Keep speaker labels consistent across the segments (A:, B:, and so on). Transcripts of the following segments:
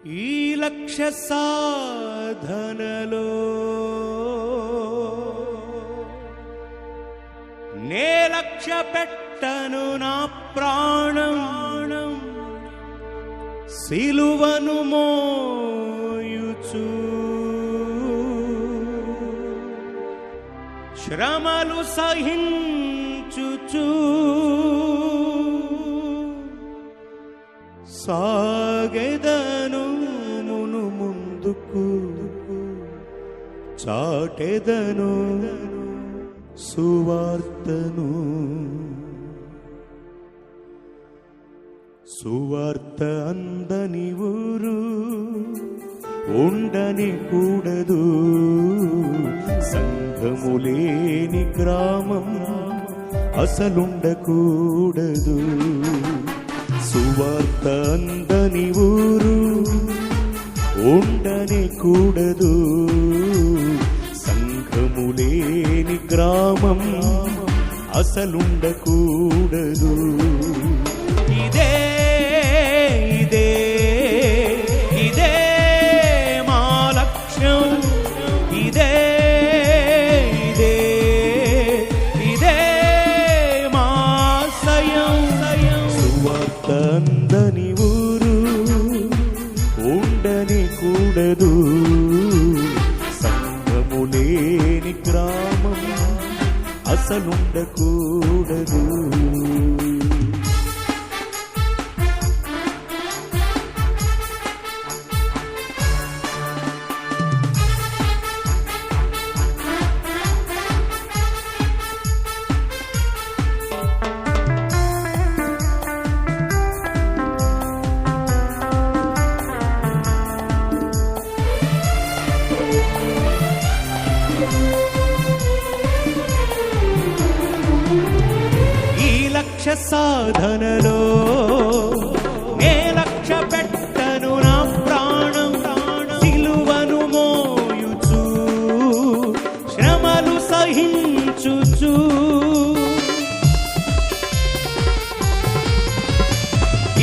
A: ఈ లక్ష్య సాధనలో నే లక్ష్య పెట్టను నా ప్రాణం సిలువను మోయుచు శ్రమలు సహించుచు సాగెదను మును ముందుకు చాటెదను సువార్తను సువార్త అందని ఊరు ఉండని కూడదు సంఘము లేని గ్రామం అసలుండకూడదు సువార్త అందని ఊరు ఉండని కూడదు సంఘము లేని గ్రామం అసలుండకూడదు ఇదే ఇదే ఇదే మా లక్ష్యం ఇదే ఇదే ఇదే మా ఆశయం సువార్త అందని ఊరు ఉండని కూడదు సంఘము లేని గ్రామం అసలుండకూడదు సాధనలో నే లక్ష్య పెట్టను నా ప్రాణం సిలువను మోయుచు శ్రమలు సహించుచు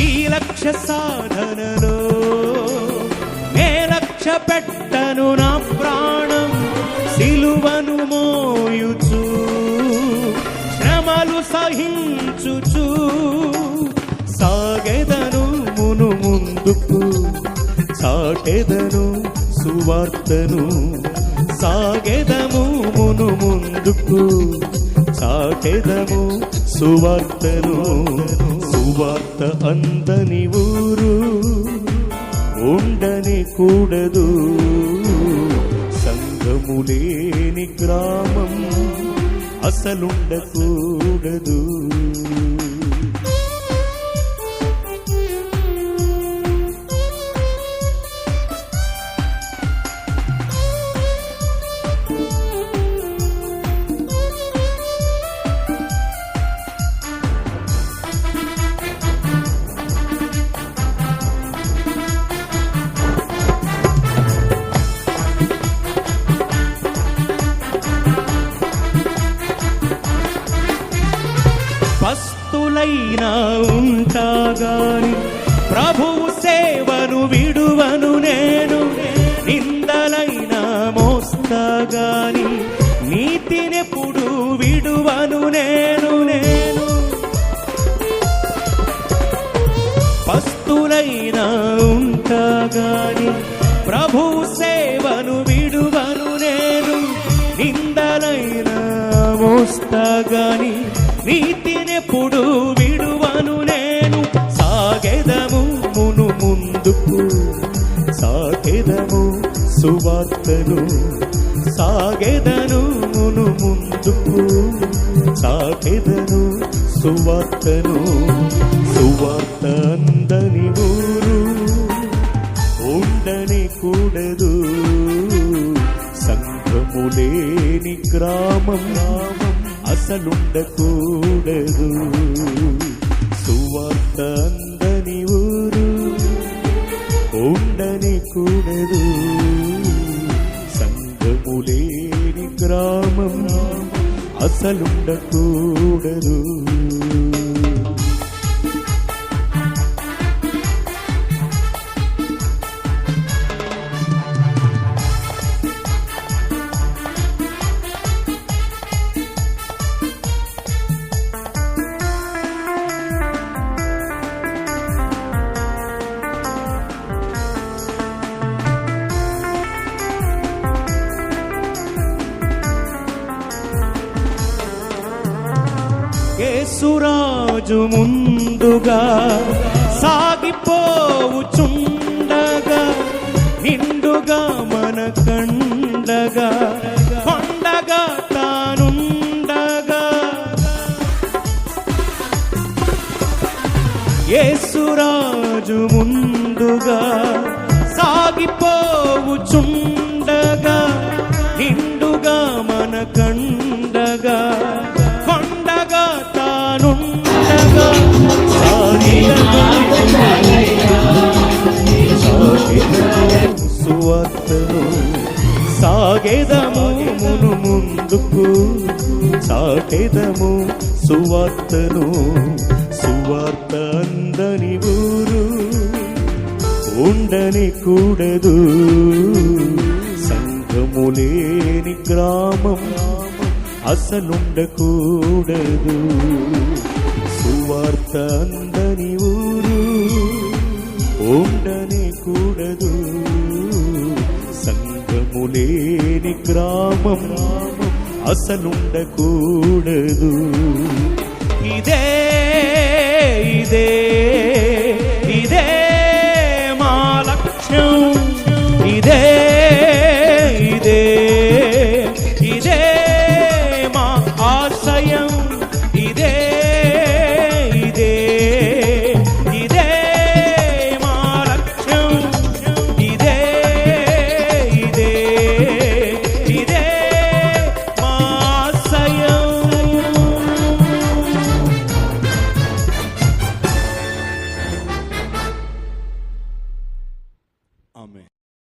A: ఈ లక్ష్య సాధనలో నే లక్ష్య పెట్టను నా ప్రాణం సిలువను మోయుచు శ్రమలు సహించుచు సాగెదను మును ముందుకు చాటెదను సువార్తను సాగెదము మును ముందుకు చాటెదము సువార్తను సువార్త అందని ఊరు ఉండని కూడదు సంఘము లేని గ్రామం అసలుండకూడదు పస్తులైనా ఉంటాగాని ప్రభువు సేవను విడువను నేను నిందలైనా మోస్తాగాని నీతినెప్పుడు విడువను నేను పస్తులైనా ఉంటాగాని ప్రభువు సేవను విడువను నేను నిందలైనా మోస్తాగాని నీతినెప్పుడు విడువను నేను సాగెదము మును ముందుకు సాగెదము సువార్తను సాగెదను మును ముందుకు సాగెదను సువార్తను సువార్త అందని ఊరు ఉండని కూడదు సంఘము లేని గ్రామం అసలుండకూడదు సువార్త అందని ఊరు ఉండని కూడదు సంఘము లేని గ్రామం అసలుండకూడదు యేసురాజు ముందుగా సాగిపోవుచుండగా నిండుగా మన కండగా కొండగా తానుండగా యేసురాజు ముందుగా సాగిపోవుచుండగా నిండుగా మన కండగా కొండగా తానుండగా సువార్తను సాగేదము మును ముందుకు సాగేదము సువార్తను సువార్త అందని ఊరు ఉండని కూడదు సంఘము లేని గ్రామం అసలుండకూడదు సువార్త అందని ఊరు ఉండని కూడదు సంఘము లేని గ్రామం అసలుండకూడదు ఇదే ఇదే ఇదే మా లక్ష్యం ఇదే